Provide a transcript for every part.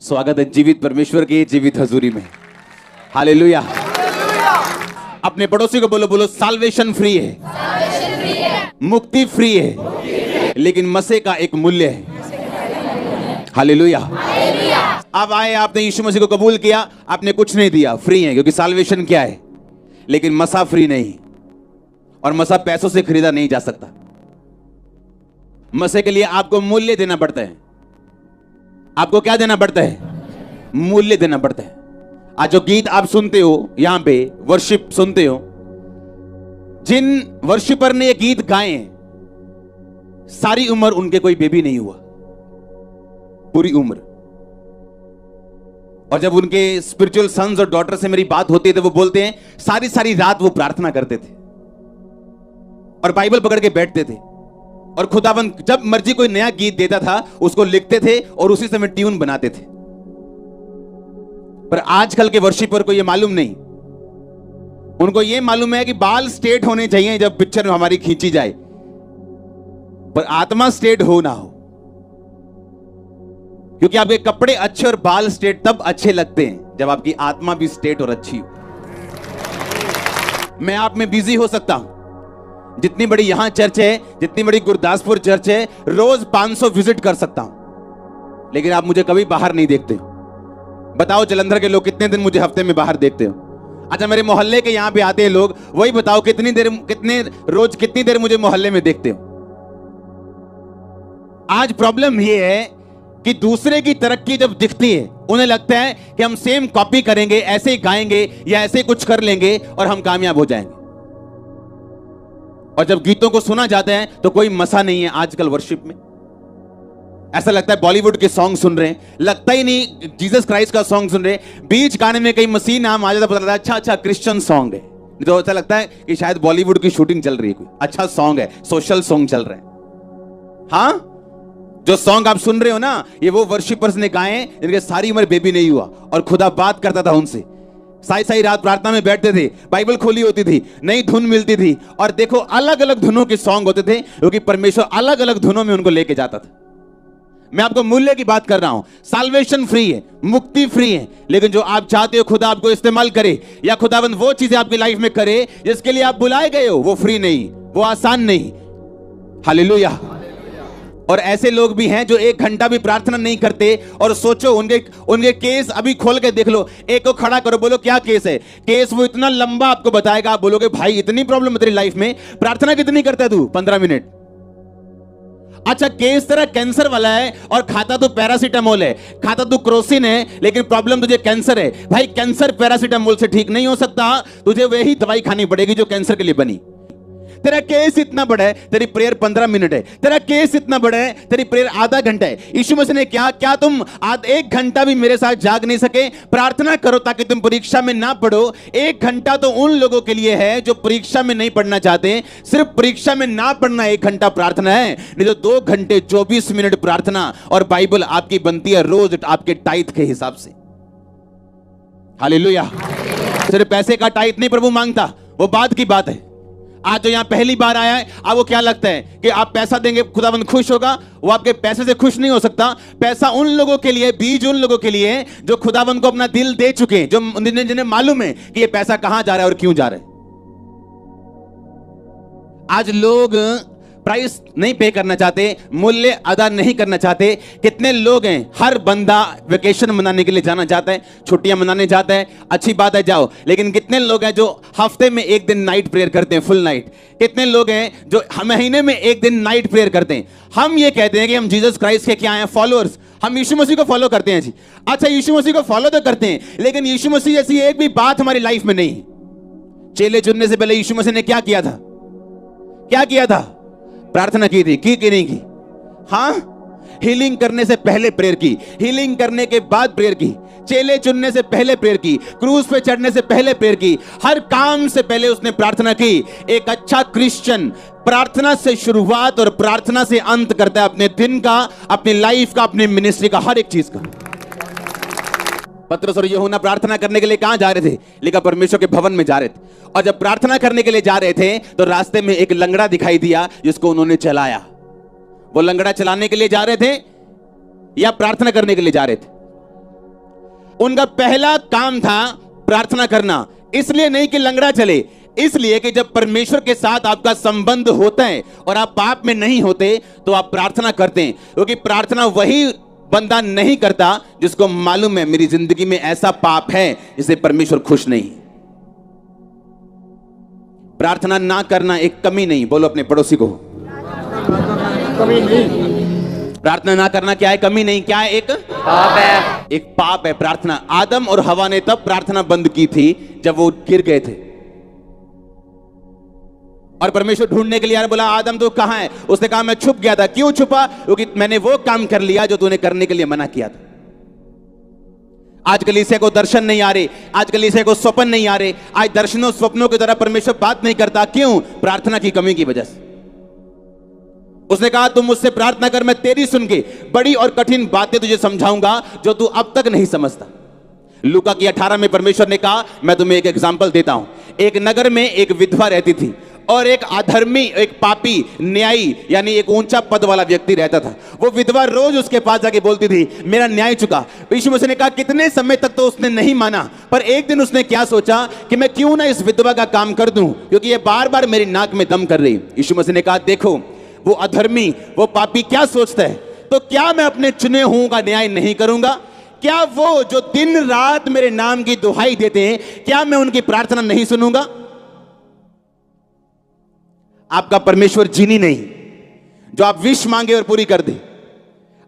स्वागत है जीवित परमेश्वर की जीवित हजूरी में। हालेलुया। अपने पड़ोसी को बोलो, बोलो साल्वेशन फ्री है, मुक्ति फ्री है, लेकिन मसीह का एक मूल्य है। हालेलुया। अब आए, आपने यीशु मसीह को कबूल किया, आपने कुछ नहीं दिया, फ्री है, क्योंकि साल्वेशन क्या है, लेकिन मसा फ्री नहीं, और मसा पैसों से खरीदा नहीं जा सकता। मसीह के लिए आपको मूल्य देना पड़ता है। आपको क्या देना पड़ता है? मूल्य देना पड़ता है। आज जो गीत आप सुनते हो, यहां पे वर्शिप सुनते हो, जिन वर्शिपर ने ये गीत गाए, सारी उम्र उनके कोई बेबी नहीं हुआ, पूरी उम्र। और जब उनके स्पिरिचुअल सन्स और डॉटर से मेरी बात होती है तो वो बोलते हैं सारी सारी रात वो प्रार्थना करते थे और बाइबल पकड़ के बैठते थे, और खुदावंद जब मर्जी कोई नया गीत देता था उसको लिखते थे और उसी समय ट्यून बनाते थे। पर आजकल के वर्शिपर को यह मालूम नहीं, उनको यह मालूम है कि बाल स्ट्रेट होने चाहिए जब पिक्चर हमारी खींची जाए, पर आत्मा स्ट्रेट हो ना हो, क्योंकि आपके कपड़े अच्छे और बाल स्ट्रेट तब अच्छे लगते हैं जब आपकी आत्मा भी स्ट्रेट और अच्छी हो। मैं आप में बिजी हो सकता हूं, जितनी बड़ी यहां चर्च है, जितनी बड़ी गुरदासपुर चर्च है, रोज 500 विजिट कर सकता हूं, लेकिन आप मुझे कभी बाहर नहीं देखते हो। बताओ जलंधर के लोग कितने दिन मुझे हफ्ते में बाहर देखते हो? अच्छा, मेरे मोहल्ले के यहां पे आते हैं लोग, वही बताओ कितनी देर मुझे मोहल्ले में देखते हो? आज प्रॉब्लम ये है कि दूसरे की तरक्की जब दिखती है, उन्हें लगता है कि हम सेम कॉपी करेंगे, ऐसे ही गाएंगे या ऐसे कुछ कर लेंगे और हम कामयाब हो जाएंगे। और जब गीतों को सुना जाता है तो कोई मसा नहीं है। आजकल वर्शिप में ऐसा लगता है बॉलीवुड के सॉन्ग सुन रहे हैं, लगता ही नहीं जीसस क्राइस्ट का सॉन्ग सुन रहे हैं। बीच गाने में कहीं मसीह नाम आ जाता, पता लगता है अच्छा क्रिश्चियन सॉन्ग है, तो ऐसा लगता है कि शायद बॉलीवुड की शूटिंग चल रही है, कोई अच्छा सॉन्ग है, सोशल सॉन्ग चल रहे हैं। हाँ, जो सॉन्ग आप सुन रहे हो ना, ये वो वर्शिपर्स ने गाए जिनके सारी उम्र बेबी नहीं हुआ, और खुदा बात करता था उनसे। सारी सारी रात प्रार्थना में बैठते थे, बाइबल खोली होती थी, नई धुन मिलती थी, और देखो अलग अलग धुनों के सॉन्ग होते थे, क्योंकि परमेश्वर अलग अलग धुनों में उनको लेके जाता था। मैं आपको मूल्य की बात कर रहा हूं। साल्वेशन फ्री है, मुक्ति फ्री है, लेकिन जो आप चाहते हो खुदा आपको इस्तेमाल करे, या खुदाबंद वो चीजें आपकी लाइफ में करे जिसके लिए आप बुलाए गए हो, वो फ्री नहीं, वो आसान नहीं। हालेलुया। और ऐसे लोग भी हैं जो 1 घंटा भी प्रार्थना नहीं करते, और सोचो उनके केस अभी खोल के देख लो, एक को खड़ा करो, बोलो क्या केस है, केस वो इतना लंबा आपको बताएगा, आप बोलोगे भाई इतनी प्रॉब्लम है तेरी लाइफ में, प्रार्थना कितनी करता है तू? 15 मिनट। अच्छा, केस तेरा कैंसर वाला है और खाता तो पैरासीटामोल है, खाता तो क्रोसिन है, लेकिन प्रॉब्लम तुझे कैंसर है। भाई कैंसर पैरासीटामोल से ठीक नहीं हो सकता, तुझे वही दवाई खानी पड़ेगी जो कैंसर के लिए बनी। तेरा केस इतना बड़ा है, तेरी प्रेयर 15 मिनट है। तेरा केस इतना बड़ा है, तेरी प्रेयर आधा घंटा है। यीशु मसीह ने क्या तुम 1 घंटा भी मेरे साथ जाग नहीं सके? प्रार्थना करो ताकि तुम परीक्षा में ना पढ़ो। 1 घंटा तो उन लोगों के लिए है जो परीक्षा में नहीं पढ़ना चाहते, सिर्फ परीक्षा में ना पढ़ना 1 घंटा प्रार्थना है, नहीं तो 2 घंटे 24 मिनट प्रार्थना और बाइबल आपकी बनती है रोज आपके टाइट के हिसाब से। हालेलुया। सिर्फ पैसे का टाइट नहीं प्रभु मांगता, वो बाद की बात है। आज जो यहां पहली बार आया है, अब वो क्या लगता है कि आप पैसा देंगे खुदाबंद खुश होगा? वो आपके पैसे से खुश नहीं हो सकता। पैसा उन लोगों के लिए, बीज उन लोगों के लिए जो खुदाबंद को अपना दिल दे चुके हैं, जो जिन्हें मालूम है कि ये पैसा कहां जा रहा है और क्यों जा रहा है। आज लोग प्राइस नहीं पे करना चाहते, मूल्य अदा नहीं करना चाहते। कितने लोग हैं, हर बंदा वेकेशन मनाने के लिए जाना चाहता है, छुट्टियां मनाने जाता है, अच्छी बात है जाओ, लेकिन कितने लोग हैं जो हफ्ते में 1 दिन नाइट प्रेयर करते हैं, फुल नाइट? कितने लोग हैं जो महीने में 1 दिन नाइट प्रेयर करते हैं? हम ये कहते हैं कि हम जीसस क्राइस्ट के क्या हैं, फॉलोअर्स, हम यीशु मसीह को फॉलो करते हैं जी। अच्छा, यीशु मसीह को फॉलो तो करते हैं, लेकिन यीशु मसीह जैसी एक भी बात हमारी लाइफ में नहीं। चेले चुनने से पहले यीशु मसीह ने क्या किया था? क्या किया था? प्रार्थना की थी, की नहीं की? हाँ, हीलिंग करने से पहले प्रेयर की, हीलिंग करने के बाद प्रेयर की, चेले चुनने से पहले प्रेयर की, क्रूज पे चढ़ने से पहले प्रेयर की, हर काम से पहले उसने प्रार्थना की। एक अच्छा क्रिश्चियन प्रार्थना से शुरुआत और प्रार्थना से अंत करता है, अपने दिन का, अपनी लाइफ का, अपनी मिनिस्ट्री का, हर एक चीज का। पतरस और यूहन्ना प्रार्थना करने के लिए कहां जा रहे थे? लिखा परमेश्वर के भवन में जा रहे थे। और जब प्रार्थना करने के लिए जा रहे थे तो रास्ते में एक लंगड़ा दिखाई दिया जिसको उन्होंने चलाया। वो लंगड़ा चलाने के लिए जा रहे थे या प्रार्थना करने के लिए जा रहे थे? उनका पहला काम था प्रार्थना करना। इसलिए नहीं कि लंगड़ा चले, इसलिए कि जब परमेश्वर के साथ आपका संबंध होता है और आप पाप में नहीं होते तो आप प्रार्थना करते हैं, क्योंकि प्रार्थना वही बंदा नहीं करता जिसको मालूम है मेरी जिंदगी में ऐसा पाप है जिससे परमेश्वर खुश नहीं। प्रार्थना ना करना एक कमी नहीं, बोलो अपने पड़ोसी को, कमी नहीं। प्रार्थना ना करना क्या है? कमी नहीं। क्या है? एक पाप है। एक पाप है प्रार्थना। आदम और हवा ने तब प्रार्थना बंद की थी जब वो गिर गए थे, और परमेश्वर ढूंढने के लिए बोला आदम तू कहां है? उसने कहा मैं छुप गया था। क्यों छुपा? क्योंकि मैंने वो काम कर लिया जो तूने करने के लिए मना किया था। आज कलीसिया को दर्शन नहीं आ रहे, आज कलीसिया को स्वप्न नहीं आ रहे, आज दर्शनों स्वप्नों की तरह परमेश्वर बात नहीं करता। क्यों? प्रार्थना की कमी की वजह से। उसने कहा तुम मुझसे प्रार्थना कर, मैं तेरी सुन के बड़ी और कठिन बातें तुझे समझाऊंगा जो तू अब तक नहीं समझता। लूका की 18 में परमेश्वर ने कहा मैं तुम्हें एक एग्जांपल देता हूं। एक नगर में एक विधवा रहती थी और एक अधर्मी, एक पापी, न्यायी यानी एक ऊंचा पद वाला व्यक्ति रहता था। वो विधवा रोज उसके पास जाके बोलती थी मेरा न्याय चुका। यीशु मसीह ने कहा कितने समय तक तो उसने नहीं माना, पर एक दिन उसने क्या सोचा कि मैं क्यों ना इस विधवा का काम कर दूं, क्योंकि ये बार बार मेरी नाक में दम कर रही। यीशु मसीह ने कहा देखो वो अधर्मी, वो पापी क्या सोचता है, तो क्या मैं अपने चुने हुओं का न्याय नहीं करूंगा? क्या वो जो दिन रात मेरे नाम की दुहाई देते हैं, क्या मैं उनकी प्रार्थना नहीं सुनूंगा? आपका परमेश्वर जीनी नहीं जो आप विश मांगे और पूरी कर दे।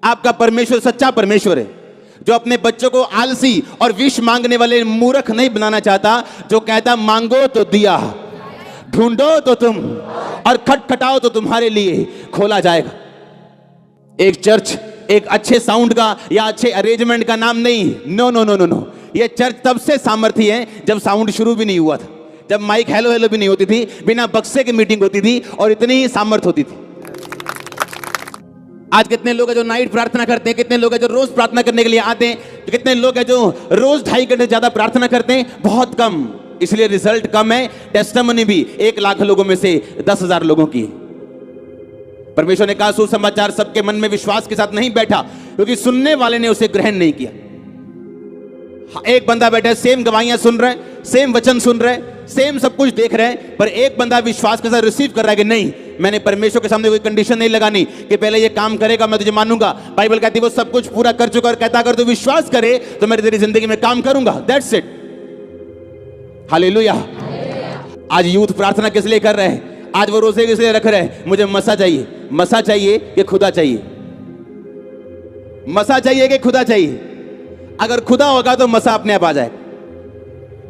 आपका परमेश्वर सच्चा परमेश्वर है जो अपने बच्चों को आलसी और विश मांगने वाले मूर्ख नहीं बनाना चाहता, जो कहता मांगो तो दिया, ढूंढो तो तुम, और खटखटाओ तो तुम्हारे लिए खोला जाएगा। एक चर्च एक अच्छे साउंड का या अच्छे अरेंजमेंट का नाम नहीं। No no no no no, ये चर्च तब से सामर्थ्य है जब साउंड शुरू भी नहीं हुआ था, जब माइक हेलो हेलो भी नहीं होती थी, बिना बक्से की मीटिंग होती थी और इतनी ही सामर्थ्य होती थी। आज कितने लोग हैं जो नाइट प्रार्थना करते हैं, कितने लोग हैं जो रोज प्रार्थना करने के लिए आते हैं, कितने लोग हैं जो रोज 2.5 घंटे ज्यादा प्रार्थना करते हैं? बहुत कम, इसलिए रिजल्ट कम है। टेस्टिमनी भी 1 लाख लोगों में से 10,000 लोगों की है। परमेश्वर ने कहा सुसमाचार सबके मन में विश्वास के साथ नहीं बैठा, क्योंकि सुनने वाले ने उसे ग्रहण नहीं किया। एक बंदा बैठा है, सेम गवाहियां सुन रहा है, सेम वचन सुन रहा है, सेम सब कुछ देख रहा है, पर एक बंदा विश्वास के साथ रिसीव कर रहा है कि नहीं, मैंने परमेश्वर के सामने कोई कंडीशन नहीं लगानी कि पहले ये काम करेगा मैं तुझे मानूंगा। बाइबल कहती है वो सब कुछ पूरा कर चुका और कहता अगर तू विश्वास करे तो मैं तेरी जिंदगी में काम करूंगा। That's it. हालेलुया। आज यूथ प्रार्थना किस लिए कर रहे हैं? आज वो रोजे किस लिए रख रहे हैं? मुझे मसा चाहिए। मसा चाहिए कि खुदा चाहिए? मसा चाहिए कि खुदा चाहिए? अगर खुदा होगा तो मसा अपने आप आ जाए,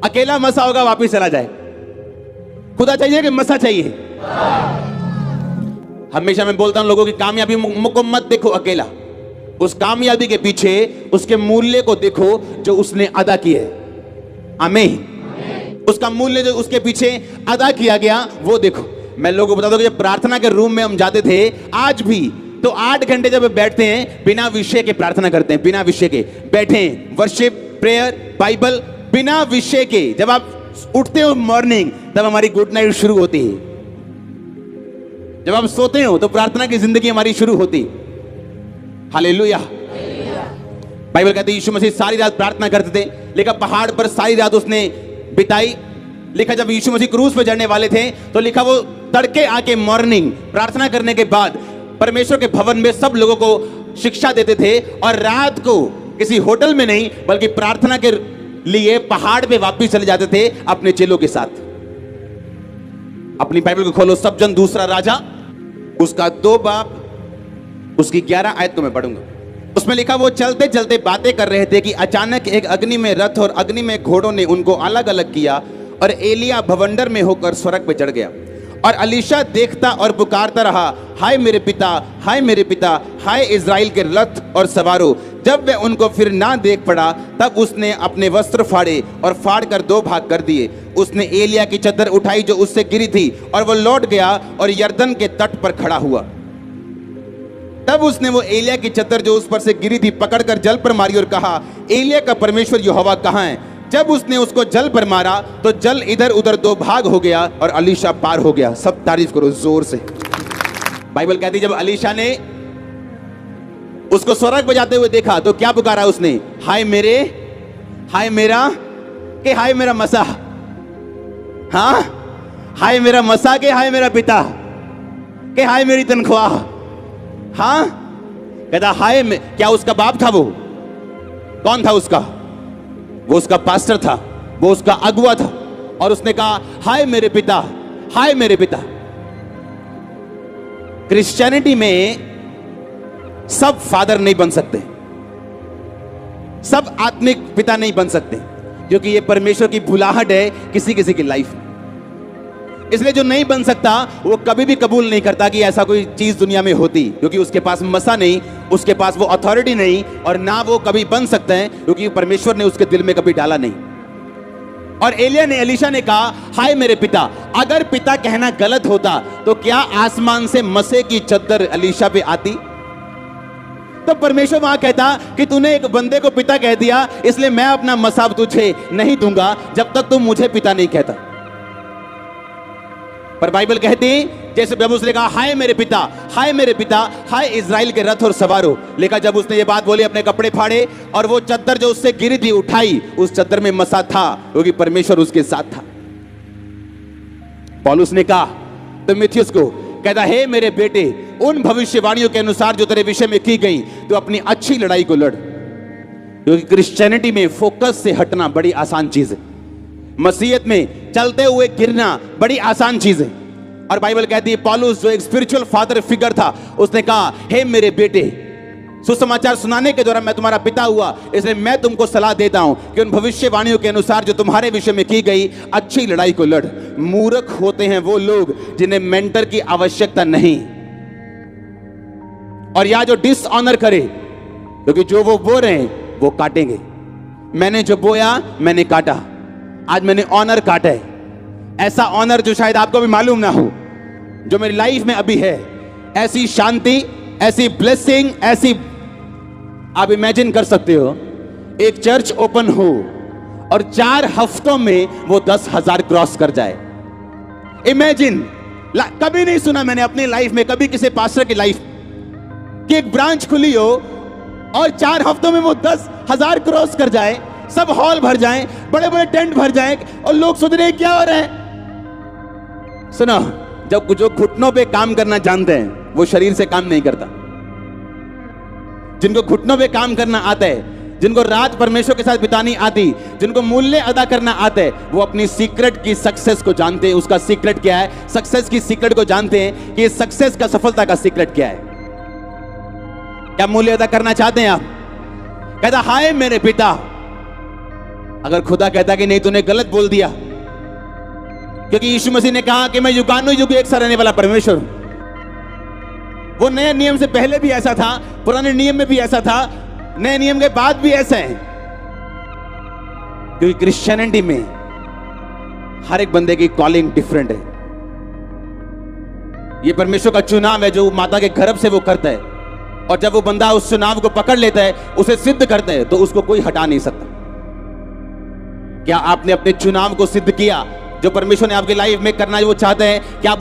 अकेला मसा होगा वापिस चला जाए। खुदा चाहिए कि मसा चाहिए? हमेशा मैं बोलता हूं लोगों की कामयाबी को मत देखो अकेला, उस कामयाबी के पीछे उसके मूल्य को देखो जो उसने अदा किए। आमीन। उसका मूल्य जो उसके पीछे अदा किया गया वो देखो। मैं लोगों को बता दूं कि जब प्रार्थना के रूम में हम जाते थे, आज भी तो 8 घंटे जब बैठते हैं बिना विषय के प्रार्थना करते हैं, बिना विषय के बैठे हैं, वर्शिप, प्रेयर, बाइबल, बिना विषय के। जब आप उठते हो मॉर्निंग तब हमारी गुड नाइट शुरू होती है, जब आप सोते हो तो प्रार्थना की जिंदगी हमारी शुरू होती। हालेलुया। बाइबल कहती है यीशु मसीह सारी रात प्रार्थना करते थे, लिखा पहाड़ पर सारी रात उसने बिताई। लिखा जब यीशु मसीह क्रूस पे चढ़ने वाले थे तो लिखा वो तड़के आके मॉर्निंग प्रार्थना करने के बाद परमेश्वर के भवन में सब लोगों को शिक्षा देते थे, और रात को किसी होटल में नहीं बल्कि प्रार्थना के लिए पहाड़ पे वापस चले जाते थे अपने चेलों के साथ। अपनी बाइबल को खोलो, सब जन दूसरा राजा उसका 2 बाब उसकी 11 आयत को मैं पढ़ूंगा। उसमें लिखा वो चलते चलते बातें कर रहे थे कि अचानक एक अग्नि में रथ और अग्नि में घोड़ों ने उनको अलग अलग किया, और एलिया भवंडर में होकर स्वर्ग पे चढ़ गया। और अलीशा देखता और पुकारता रहा, हाय मेरे पिता, हाय मेरे पिता, हाय इज़राइल के रथ और सवारों। जब वह उनको फिर ना देख पड़ा तब उसने अपने वस्त्र फाड़े और फाड़ कर 2 भाग कर दिए। उसने एलिया की चद्दर उठाई जो उससे गिरी थी, और वह लौट गया और यरदन के तट पर खड़ा हुआ। तब उसने वो एलिया की चद्दर जो उस पर से गिरी थी पकड़कर जल पर मारी और कहा, एलिया का परमेश्वर यहोवा कहाँ है? जब उसने उसको जल पर मारा तो जल इधर उधर 2 भाग हो गया और अलीशा पार हो गया। सब तारीफ करो जोर से। बाइबल कहती जब अलीशा ने उसको स्वर्ग बजाते हुए देखा तो क्या पुकारा उसने? हाय मेरे हाय मेरा के हाय मेरा मसा, हाँ हाय मेरा मसा के हाय मेरा पिता के हाय मेरी तनख्वाह। हाँ कहता हाय क्या उसका बाप था? वो कौन था उसका? वो उसका पास्टर था, वो उसका अगुआ था, और उसने कहा हाय मेरे पिता, हाय मेरे पिता। क्रिश्चियनिटी में सब फादर नहीं बन सकते, सब आत्मिक पिता नहीं बन सकते, क्योंकि ये परमेश्वर की भुलाहट है किसी किसी की लाइफ में। इसलिए जो नहीं बन सकता वो कभी भी कबूल नहीं करता कि ऐसा कोई चीज दुनिया में होती, क्योंकि उसके पास मसा नहीं, उसके पास वो अथॉरिटी नहीं, और ना वो कभी बन सकते हैं, क्योंकि परमेश्वर ने उसके दिल में कभी डाला नहीं। और एलिशा ने कहा हाय मेरे पिता। अगर पिता कहना गलत होता तो क्या आसमान से मसे की चद्दर एलिशा पे आती? तो परमेश्वर वहां कहता कि तूने एक बंदे को पिता कह दिया, इसलिए मैं अपना मसा तुझे नहीं दूंगा जब तक तू मुझे पिता नहीं कहता। पर बाइबल कहती जैसे जब उसने कहा हाय मेरे पिता, हाय मेरे पिता, हाय इजराइल के रथ और सवारों, लेकिन जब उसने ये बात बोली अपने कपड़े फाड़े और वो चद्दर जो उससे गिरी थी उठाई, उस चद्दर में मसा था, क्योंकि परमेश्वर उसके साथ था। पौलुस ने कहा तीमुथियुस को, कहता हे मेरे बेटे, उन भविष्यवाणियों के अनुसार जो तेरे विषय में की गई तो अपनी अच्छी लड़ाई को लड़। क्योंकि क्रिश्चियनिटी में फोकस से हटना बड़ी आसान चीज है, मसीहत में चलते हुए गिरना बड़ी आसान चीज है। और बाइबल कहती है पौलुस जो एक स्पिरिचुअल फादर फिगर था, उसने कहा हे मेरे बेटे, सुसमाचार सुनाने के दौरान मैं तुम्हारा पिता हुआ, इसलिए मैं तुमको सलाह देता हूं कि उन भविष्यवाणियों के अनुसार जो तुम्हारे विषय में की गई अच्छी लड़ाई को लड़। मूर्ख होते हैं वो लोग जिन्हें मेंटर की आवश्यकता नहीं, और या जो डिसऑनर करे, क्योंकि जो वो बो रहे हैं वो काटेंगे। मैंने जो बोया मैंने काटा, आज मैंने ऑनर काटा है, ऐसा ऑनर जो शायद आपको भी मालूम ना हो, जो मेरी लाइफ में अभी है। ऐसी शांति, ऐसी ब्लेसिंग, ऐसी आप इमेजिन कर सकते हो एक चर्च ओपन हो और 4 हफ्तों में वो 10,000 क्रॉस कर जाए। इमेजिन, कभी नहीं सुना मैंने अपनी लाइफ में, कभी किसी पास्टर की लाइफ कि एक ब्रांच खुली हो और 4 हफ्तों में वो 10,000 क्रॉस कर जाए, सब हॉल भर जाएं, बड़े बड़े टेंट भर जाएं, और लोग सोच रहे हैं क्या हो रहा है। सुनो, जब जो घुटनों पे काम करना जानते हैं वो शरीर से काम नहीं करता। जिनको घुटनों पे काम करना आता है, जिनको रात परमेश्वर के साथ बितानी आती, जिनको मूल्य अदा करना आता है, वो अपनी सीक्रेट की सक्सेस को जानते हैं। उसका सीक्रेट क्या है? सक्सेस की सीक्रेट को जानते हैं कि सक्सेस का, सफलता का सीक्रेट क्या है। क्या मूल्य अदा करना चाहते हैं आप? कहता हाय मेरे पिता। अगर खुदा कहता कि नहीं तूने गलत बोल दिया, क्योंकि यीशु मसीह ने कहा कि मैं युगानुयुग एक सा रहने वाला परमेश्वर हूं। वो नए नियम से पहले भी ऐसा था, पुराने नियम में भी ऐसा था, नए नियम के बाद भी ऐसा है। क्योंकि क्रिश्चियनिटी में हर एक बंदे की कॉलिंग डिफरेंट है। ये परमेश्वर का चुनाव है जो माता के गर्भ से वो करता है, और जब वो बंदा उस चुनाव को पकड़ लेता है, उसे सिद्ध करता है, तो उसको कोई हटा नहीं सकता। क्या आपने अपने चुनाव को सिद्ध किया जो परमेश्वर ने आपकी लाइफ में करना वो चाहते हैं? क्या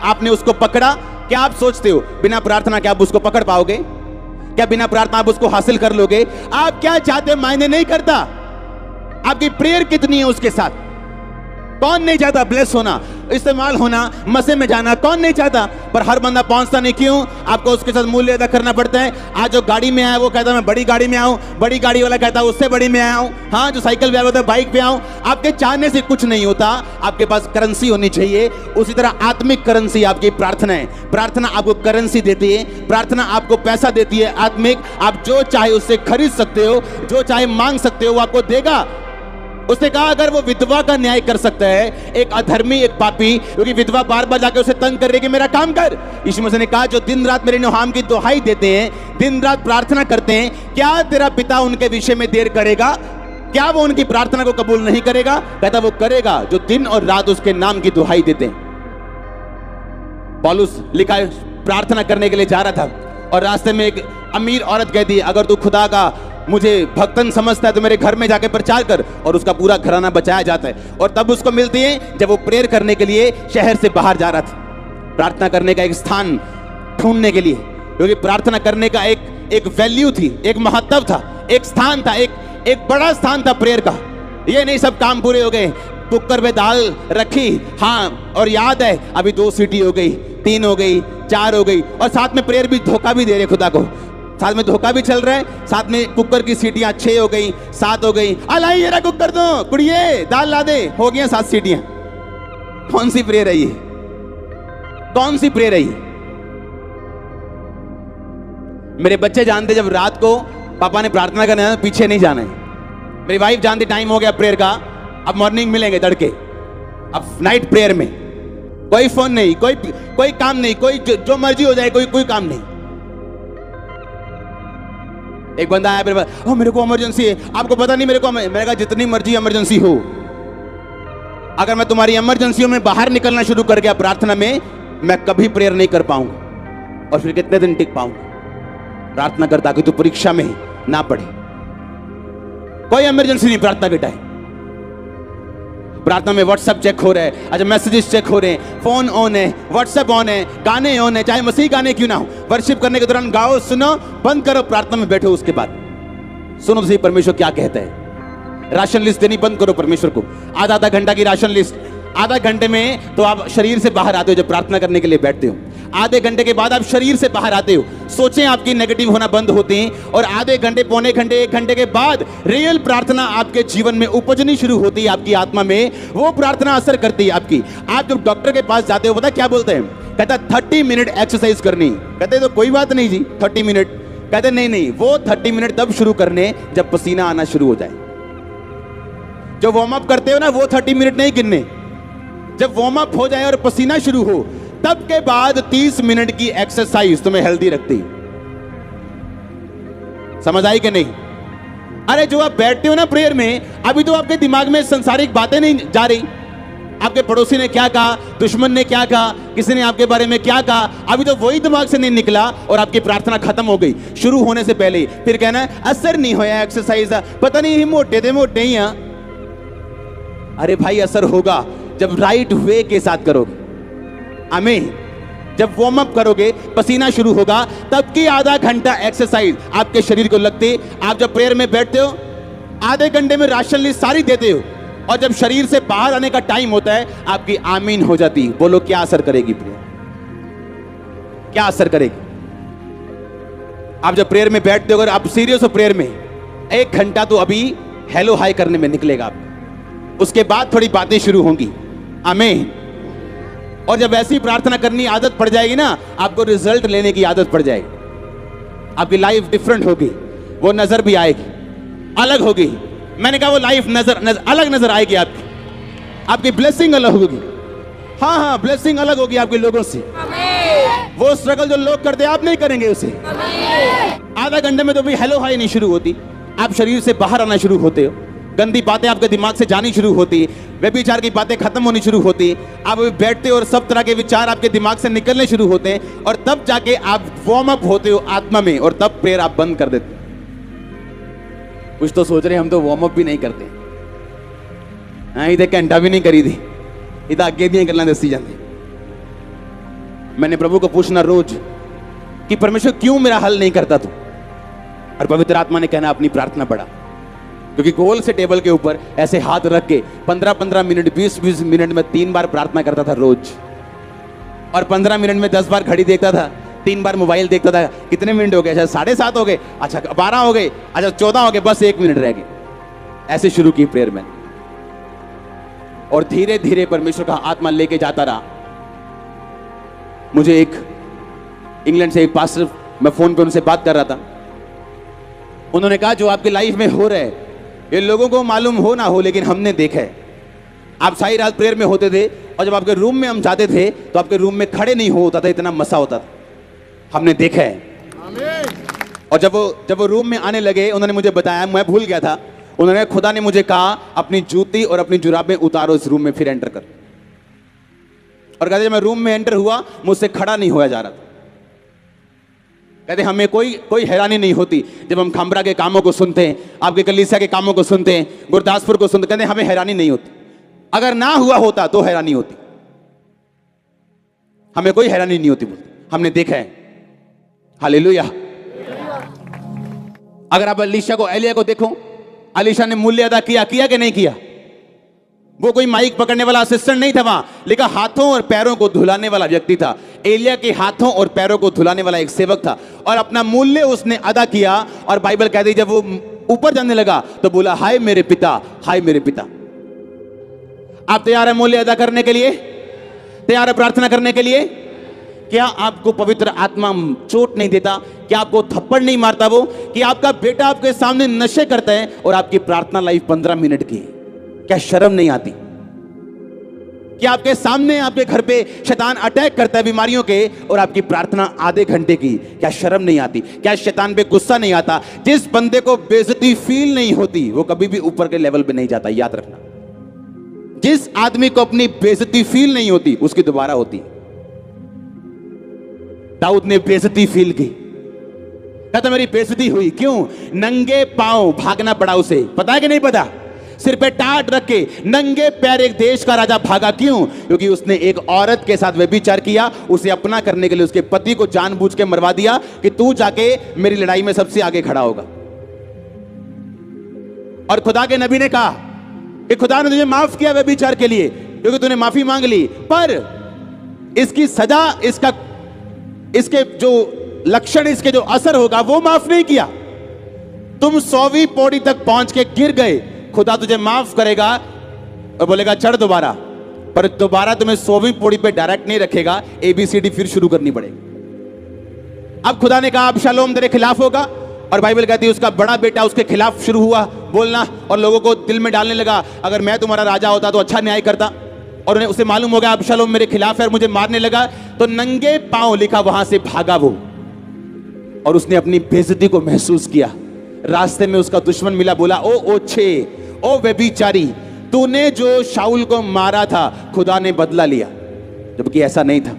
आपने उसको पकड़ा? क्या आप सोचते हो बिना प्रार्थना क्या आप उसको पकड़ पाओगे? क्या बिना प्रार्थना आप उसको हासिल कर लोगे? आप क्या चाहते हो मायने नहीं करता। आपकी प्रेयर कितनी है उसके साथ। कौन नहीं चाहता ब्लेस होना, इस्तेमाल होना, मसे में जाना? कौन नहीं चाहता? पर हर बंदा पहुंचता नहीं। क्यों? आपको उसके साथ मूल्य अदा करना पड़ता है। आज जो गाड़ी में आया वो कहता मैं बड़ी गाड़ी में आऊं, बड़ी गाड़ी वाला कहता उससे बड़ी में आया हूं। हाँ, जो साइकिल पे आया होता है बाइक पे आऊं। आपके चाहने से कुछ नहीं होता, आपके पास करेंसी होनी चाहिए। उसी तरह आत्मिक करेंसी आपकी प्रार्थना है। प्रार्थना आपको करेंसी देती है, प्रार्थना आपको पैसा देती है आत्मिक। आप जो चाहे उससे खरीद सकते हो, जो चाहे मांग सकते हो, वो आपको देगा। उसने कहा अगर वो विधवा का न्याय कर सकता है, एक अधर्मी, एक पापी, क्योंकि विधवा बार बार जाके उसे तंग कर रही है कि मेरा काम कर। यीशु मसीह ने कहा जो दिन रात मेरे नाम की दुहाई देते हैं, दिन रात प्रार्थना करते हैं, क्या तेरा पिता उनके विषय में देर करेगा? क्या वो उनकी प्रार्थना को कबूल नहीं करेगा? कहता वो करेगा जो दिन और रात उसके नाम की दुहाई देते हैं। पौलुस लिखा है प्रार्थना करने के लिए जा रहा था और रास्ते में एक अमीर औरत कहती है अगर तू खुदा का मुझे भक्तन समझता है तो मेरे घर में जाके प्रचार कर, और उसका पूरा घराना बचाया जाता है। और तब उसको मिलती है जब वो प्रेयर करने के लिए शहर से बाहर जा रहा था, प्रार्थना करने का एक स्थान ढूंढने के लिए। क्योंकि प्रार्थना करने का एक वैल्यू थी, एक महत्व था, एक स्थान था, एक एक बड़ा स्थान था प्रेयर का। ये नहीं सब काम पूरे हो गए, कुकर में दाल रखी, हाँ, और याद है अभी 2 सीटी हो गई, 3 हो गई, 4 हो गई, और साथ में प्रेयर भी धोखा भी दे रहे खुदा को, साथ में धोखा भी चल रहा है, साथ में कुकर की सीटियां 6 हो गई, 7 हो गई, अलाई ये रहा कुकर दो कुड़िए दाल ला दे, हो गया 7 सीटियां। कौन सी प्रेयर है ये? कौन सी प्रेयर है ये? मेरे बच्चे जानते जब रात को पापा ने प्रार्थना करना है पीछे नहीं जाना है। मेरी वाइफ जानती टाइम हो गया प्रेयर का, अब मॉर्निंग मिलेंगे तड़के, अब नाइट प्रेयर में कोई फोन नहीं, कोई काम नहीं, कोई जो मर्जी हो जाए, कोई काम नहीं। एक बंदा आया मेरे पास, मेरे को इमरजेंसी है, आपको पता नहीं मेरे को, मैंने कहा जितनी मर्जी इमरजेंसी हो, अगर मैं तुम्हारी इमरजेंसियों में बाहर निकलना शुरू कर गया प्रार्थना में, मैं कभी प्रेयर नहीं कर पाऊंगा, और फिर कितने दिन टिक पाऊंगा। प्रार्थना करता कि तू परीक्षा में ना पढ़े, कोई इमरजेंसी नहीं प्रार्थना के टाइम। प्रार्थना में व्हाट्सएप चेक हो रहा है, अच्छा मैसेजेस चेक हो रहे हैं, फोन ऑन है, व्हाट्सएप ऑन है, गाने ऑन है, चाहे मसीह गाने क्यों ना हो, वर्शिप करने के दौरान गाओ, सुनो, बंद करो, प्रार्थना में बैठो, उसके बाद सुनो तो सही परमेश्वर क्या कहता है। राशन लिस्ट देनी बंद करो परमेश्वर को, आधा घंटा की राशन लिस्ट, आधा घंटे में तो आप शरीर से बाहर आते हो जब प्रार्थना करने के लिए बैठते हो, आधे घंटे के बाद आप शरीर से बाहर आते हो, सोचें आपकी नेगेटिव होना बंद होती हैं, और आधे घंटे, पौने घंटे, 1 घंटे के बाद रियल प्रार्थना आपके जीवन में उपजनी शुरू होती है, आपकी आत्मा में वो प्रार्थना असर करती है आपकी। आप जब डॉक्टर के पास जाते हो, पता क्या बोलते हैं, कहता 30 मिनट एक्सरसाइज करनी, कहते तो कोई बात नहीं जी 30 मिनट, कहते नहीं, वो 30 मिनट तब शुरू करने जब पसीना आना शुरू हो जाए। जो वार्म अप करते हो ना, वो 30 मिनट नहीं गिनने, जब वार्म अप हो जाए और पसीना शुरू हो, तब के बाद 30 मिनट की एक्सरसाइज तुम्हें हेल्दी रखती। समझ आई कि नहीं? अरे जो आप बैठते हो ना प्रेयर में, अभी तो आपके दिमाग में संसारिक बातें नहीं जा रही, आपके पड़ोसी ने क्या कहा, दुश्मन ने क्या कहा, किसी ने आपके बारे में क्या कहा, अभी तो वही दिमाग से नहीं निकला और आपकी प्रार्थना खत्म हो गई शुरू होने से पहले। फिर कहना है असर नहीं होया एक्सरसाइज, पता नहीं मोटे थे मोटे ही। अरे भाई असर होगा जब राइट वे के साथ करोगे, आमीन। जब वार्म अप करोगे, पसीना शुरू होगा, तब की आधा घंटा एक्सरसाइज आपके शरीर को लगती। आप जब प्रेयर में बैठते हो, आधे घंटे में राशन लिस्ट सारी देते हो, और जब शरीर से बाहर आने का टाइम होता है, आपकी आमीन हो जाती। बोलो क्या असर करेगी प्रेयर? क्या असर करेगी? आप जब प्रेयर में बैठते हो, अगर आप सीरियस हो प्रेयर में, 1 घंटा तो अभी हेलो हाय करने में निकलेगा आप, उसके बाद थोड़ी बातें शुरू होंगी, आमीन। और जब ऐसी प्रार्थना करनी आदत पड़ जाएगी ना, आपको रिजल्ट लेने की आदत पड़ जाएगी, आपकी लाइफ डिफरेंट होगी, वो नजर भी आएगी, अलग होगी। मैंने कहा वो लाइफ अलग नजर आएगी आपकी ब्लेसिंग अलग होगी। हाँ, ब्लेसिंग अलग होगी आपके लोगों से। वो स्ट्रगल जो लोग करते आप नहीं करेंगे उसे। आधा घंटे में तो भी हेलो हाई नहीं शुरू होती, आप शरीर से बाहर आना शुरू होते हो, गंदी बातें आपके दिमाग से जानी शुरू होती, व्यभिचार की बातें खत्म होनी शुरू होती, आप बैठते हो और सब तरह के विचार आपके दिमाग से निकलने शुरू होते हैं, और तब जाके आप वार्म अप होते हो आत्मा में, और तब प्रेयर आप बंद कर देते हो। कुछ तो सोच रहे हम तो वार्म अप भी नहीं करते, हाँ इधर घंटा भी नहीं करी थी, इधर आगे भी गल्लां दसी जाती। मैंने प्रभु को पूछना रोज कि परमेश्वर क्यों मेरा हल नहीं करता तू, और पवित्र आत्मा ने कहना अपनी प्रार्थना बढ़ा। क्योंकि गोल से टेबल के ऊपर ऐसे हाथ रख के 15-15 मिनट 20-20 मिनट में 3 बार प्रार्थना करता था रोज, और 15 मिनट में 10 बार घड़ी देखता था, 3 बार मोबाइल देखता था। कितने मिनट हो गए? अच्छा 7:30 हो गए, अच्छा 12 हो गए, अच्छा 14 हो गए, बस 1 मिनट रह गए। ऐसे शुरू की प्रेयर में, और धीरे धीरे परमेश्वर का आत्मा लेके जाता रहा। मुझे एक इंग्लैंड से एक पास्टर, मैं फोन पे उनसे बात कर रहा था, उन्होंने कहा जो आपकी लाइफ में हो रहा है ये लोगों को मालूम हो ना हो, लेकिन हमने देखा है। आप सारी रात प्रेयर में होते थे, और जब आपके रूम में हम जाते थे तो आपके रूम में खड़े नहीं होता था, इतना मसा होता था, हमने देखा है। और जब वो रूम में आने लगे, उन्होंने मुझे बताया, मैं भूल गया था, उन्होंने खुदा ने मुझे कहा अपनी जूती और अपनी जुराबें उतारो इस रूम में, फिर एंटर कर। और कहते जब मैं रूम में एंटर हुआ, मुझसे खड़ा नहीं होया जा रहा था। कहते हमें कोई हैरानी नहीं होती जब हम खंबरा के कामों को सुनते हैं, आपके कलीसिया के कामों को सुनते हैं, गुरदासपुर को सुनते, कहते हमें हैरानी नहीं होती। अगर ना हुआ होता तो हैरानी होती, हमें कोई हैरानी नहीं होती, हमने देखा है। हालेलुया। अगर आप एलीशा को, एलिया को देखो, अलीशा ने मूल्य अदा किया कि नहीं किया? वो कोई माइक पकड़ने वाला असिस्टेंट नहीं था वहां, लेकिन हाथों और पैरों को धुलाने वाला व्यक्ति था। एलिया के हाथों और पैरों को धुलाने वाला एक सेवक था, और अपना मूल्य उसने अदा किया। और बाइबल कहती है जब वो ऊपर जाने लगा तो बोला, हाय मेरे पिता, हाय मेरे पिता। आप तैयार है मूल्य अदा करने के लिए? तैयार है प्रार्थना करने के लिए? क्या आपको पवित्र आत्मा चोट नहीं देता? क्या आपको थप्पड़ नहीं मारता वो? कि आपका बेटा आपके सामने नशे करता है और आपकी प्रार्थना लाइफ 15 मिनट की है? क्या शर्म नहीं आती? कि आपके सामने आपके घर पे शैतान अटैक करता है बीमारियों के, और आपकी प्रार्थना आधे घंटे की? क्या शर्म नहीं आती? क्या शैतान पे गुस्सा नहीं आता? जिस बंदे को बेइज्जती फील नहीं होती वो कभी भी ऊपर के लेवल पे नहीं जाता, याद रखना। जिस आदमी को अपनी बेइज्जती फील नहीं होती उसकी दोबारा होती। दाऊद ने बेइज्जती फील की, कहता मेरी बेइज्जती हुई। क्यों? नंगे पांव भागना पड़ा उसे। पता है कि नहीं पता? सिर पे टाट रख के नंगे पैर एक देश का राजा भागा। क्यों? क्योंकि उसने एक औरत के साथ व्यभिचार किया। उसे अपना करने के लिए उसके पति को जानबूझ के मरवा दिया कि तू जाके मेरी लड़ाई में सबसे आगे खड़ा होगा। और खुदा के नबी ने कहा कि खुदा ने तुझे माफ किया व्यभिचार के लिए क्योंकि तूने माफी मांग ली, पर इसकी सजा, इसके जो लक्षण, इसके जो असर होगा वो माफ नहीं किया। तुम 100वीं पौड़ी तक पहुंच के गिर गए, खुदा तुझे माफ करेगा और बोलेगा चढ़ दोबारा, पर दोबारा तुम्हें 100वीं पौड़ी पे डायरेक्ट नहीं रखेगा, ABCD फिर शुरू करनी पड़ेगी। अब खुदा ने कहा अबशालोम तेरे खिलाफ होगा, और बाइबल कहती है उसका बड़ा बेटा उसके खिलाफ शुरू हुआ बोलना, और लोगों को दिल में डालने लगा अगर मैं तुम्हारा राजा होता तो अच्छा न्याय करता। और उन्हें उसे मालूम हो गया अबशालोम मेरे खिलाफ है और मुझे मारने लगा, तो नंगे पांव लिखा वहां से भागा वो, और उसने अपनी बेइज्जती को महसूस किया। रास्ते में उसका दुश्मन मिला, बोला ओ ओछे, ओ व्यभिचारी, तूने जो शाऊल को मारा था खुदा ने बदला लिया, जबकि ऐसा नहीं था।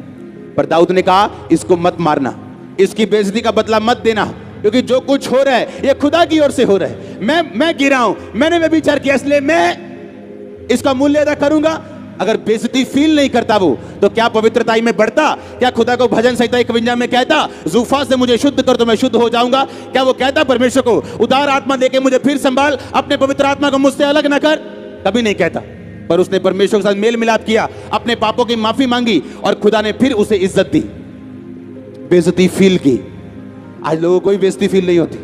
पर दाऊद ने कहा इसको मत मारना, इसकी बेइज्जती का बदला मत देना, क्योंकि जो कुछ हो रहा है ये खुदा की ओर से हो रहा है। मैं गिरा हूं, मैंने व्यभिचार किया, इसलिए मैं इसका मूल्य अदा करूंगा। अगर बेइज्जती फील नहीं करता वो, तो क्या पवित्रता में बढ़ता? क्या खुदा को भजन संहिता 51 में कहता जूफा से मुझे शुद्ध कर तो मैं शुद्ध हो जाऊंगा? क्या वो कहता परमेश्वर को उदार आत्मा देके मुझे फिर संभाल, अपने पवित्र आत्मा को मुझसे अलग ना कर? कभी नहीं कहता। पर उसने परमेश्वर के साथ मेल मिलाप किया, अपने पापों की माफी मांगी, और खुदा ने फिर उसे इज्जत दी। बेइज्जती फील की। आज लोगों को कोई बेइज्जती फील नहीं होती।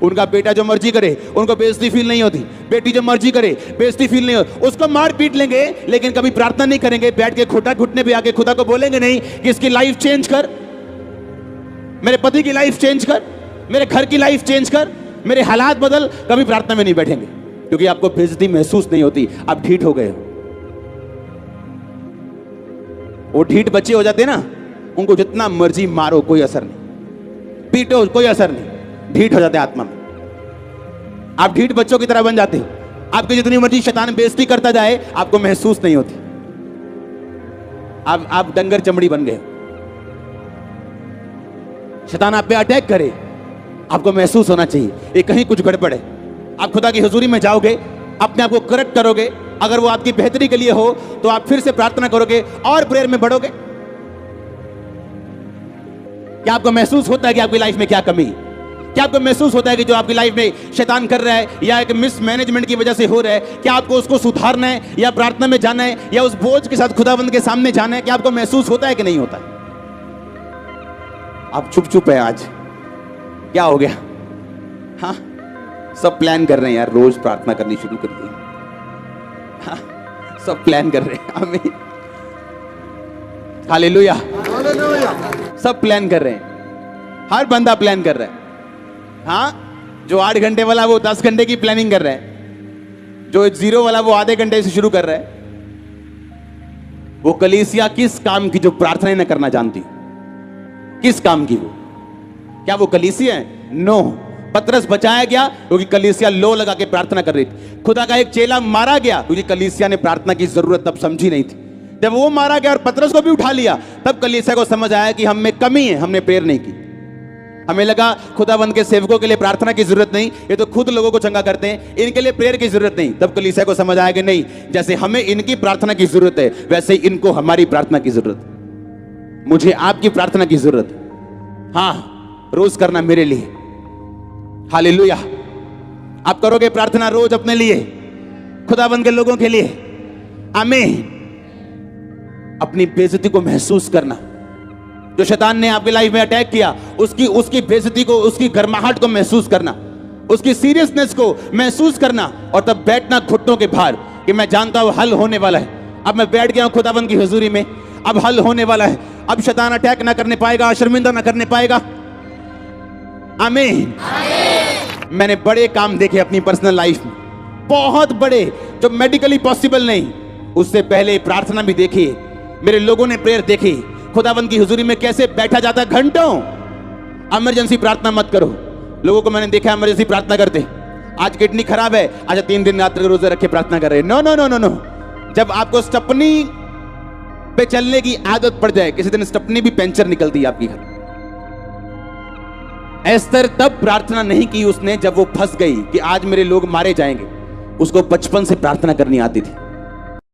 उनका बेटा जो मर्जी करे उनको बेइज्जती फील नहीं होती, बेटी जो मर्जी करे बेइज्जती फील नहीं होती। उसको मार पीट लेंगे लेकिन कभी प्रार्थना नहीं करेंगे, बैठ के घुटने पे आके खुदा को बोलेंगे नहीं कि इसकी लाइफ चेंज कर, मेरे पति की लाइफ चेंज कर, मेरे घर की लाइफ चेंज कर, मेरे हालात बदल। कभी प्रार्थना में नहीं बैठेंगे क्योंकि आपको बेइज्जती महसूस नहीं होती, आप ढीठ हो गए हो। वो ढीठ बच्चे हो जाते ना, उनको जितना मर्जी मारो कोई असर नहीं, पीटो कोई असर नहीं, ढीठ हो जाते आत्मा में। आप ढीठ बच्चों की तरह बन जाते हो। आपकी जितनी मर्जी शैतान बेइज्जती करता जाए आपको महसूस नहीं होती, आप डंगर चमड़ी बन गए। शैतान आप पे अटैक करे आपको महसूस होना चाहिए ये कहीं कुछ गड़बड़ है। आप खुदा की हुजूरी में जाओगे, अपने आप को करेक्ट करोगे, अगर वो आपकी बेहतरी के लिए हो तो आप फिर से प्रार्थना करोगे और प्रेयर में बढ़ोगे। क्या आपको महसूस होता है कि आपकी लाइफ में क्या कमी है? क्या आपको महसूस होता है कि जो आपकी लाइफ में शैतान कर रहा है या एक मिसमैनेजमेंट की वजह से हो रहा है, क्या आपको उसको सुधारना है या प्रार्थना में जाना है या उस बोझ के साथ खुदाबंद के सामने जाना है? क्या आपको महसूस होता है कि नहीं होता? आप चुप है आज, क्या हो गया? हाँ, सब प्लान कर रहे हैं यार, रोज प्रार्थना करनी शुरू करिए। हाँ, सब प्लान कर रहे हैं। आमीन, हालेलुया। सब प्लान कर रहे हैं, हर बंदा प्लान कर रहा है। हाँ, जो 8 घंटे वाला वो 10 घंटे की प्लानिंग कर रहा है, जो 0 वाला वो आधे घंटे से शुरू कर रहा है। वो कलीसिया किस काम की जो प्रार्थना न करना जानती? किस काम की वो? क्या वो कलीसिया है? नो। पतरस बचाया गया क्योंकि कलीसिया लो लगा के प्रार्थना कर रही थी। खुदा का एक चेला मारा गया क्योंकि कलीसिया ने प्रार्थना की जरूरत तब समझी नहीं थी। जब वो मारा गया और पतरस को भी उठा लिया, तब कलीसिया को समझ आया कि हम में कमी है, हमने प्रेयर नहीं की। हमें लगा खुदाबंद के सेवकों के लिए प्रार्थना की जरूरत नहीं, ये तो खुद लोगों को चंगा करते हैं, इनके लिए प्रेयर की जरूरत नहीं। तब कलीसिया को समझ आया कि नहीं, जैसे हमें इनकी प्रार्थना की जरूरत है वैसे ही इनको हमारी प्रार्थना की जरूरत है। मुझे आपकी प्रार्थना की जरूरत है, हाँ, रोज करना मेरे लिए। हालेलुया। आप करोगे प्रार्थना रोज अपने लिए, खुदाबंद के लोगों के लिए। आमीन। अपनी बेइज्जती को महसूस करना, जो शैतान ने आपकी लाइफ में अटैक किया उसकी बेइज्जती को, उसकी गर्माहट को महसूस करना, उसकी सीरियसनेस को महसूस करना, और तब बैठना घुटनों के भार कि मैं जानता हूं हल होने वाला है। अब मैं बैठ गया हूं खुदाबंद की हुजूरी में, अब हल होने वाला है, अब शैतान अटैक ना करने पाएगा, शर्मिंदा ना करने पाएगा। आमीन। मैंने बड़े काम देखे अपनी पर्सनल लाइफ में, बहुत बड़े, जो मेडिकली पॉसिबल नहीं। उससे पहले प्रार्थना भी देखी, मेरे लोगों ने प्रेयर देखी, खुदाबंद की हुजूरी में कैसे बैठा जाता घंटों। इमरजेंसी प्रार्थना मत करो। लोगों को मैंने देखा इमरजेंसी प्रार्थना करते, आज किडनी खराब है, आज 3 दिन रात के रोजे रखे प्रार्थना कर रहे। No no no no no. जब आपको स्टपनी पे चलने की आदत पड़ जाए, किसी दिन स्टपनी भी पंचर निकलती है आपकी घर। एस्तर तब प्रार्थना नहीं की उसने जब वो फंस गई कि आज मेरे लोग मारे जाएंगे। उसको बचपन से प्रार्थना करनी आती थी।